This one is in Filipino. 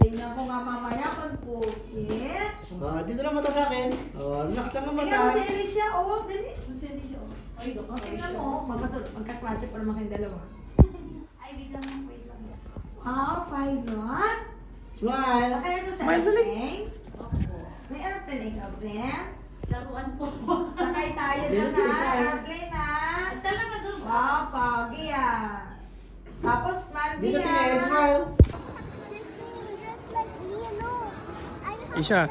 Tingnan ko nga mamaya kung pukit. Dito lang mata sa akin. Relax lang ang Tingnan mo mata. si Alicia, oh. Dali. Si Alicia, oh. Ay, doon. Tingnan mo, magkaklase pa naman kayong dalawa. Ay, wait lang. Wait lang. Pilot. Smile. Sakay ko sa Smile dali. airplane. Opo. May airplane ikaw, friends. Laruan po. Sakay tayo Dali, doon dali, ha. smile. Airplane ha. Talaga doon. Wow, pogi ah. Tapos, smile Dito din tingin, ah. smile. Just like me, no. I have Isha.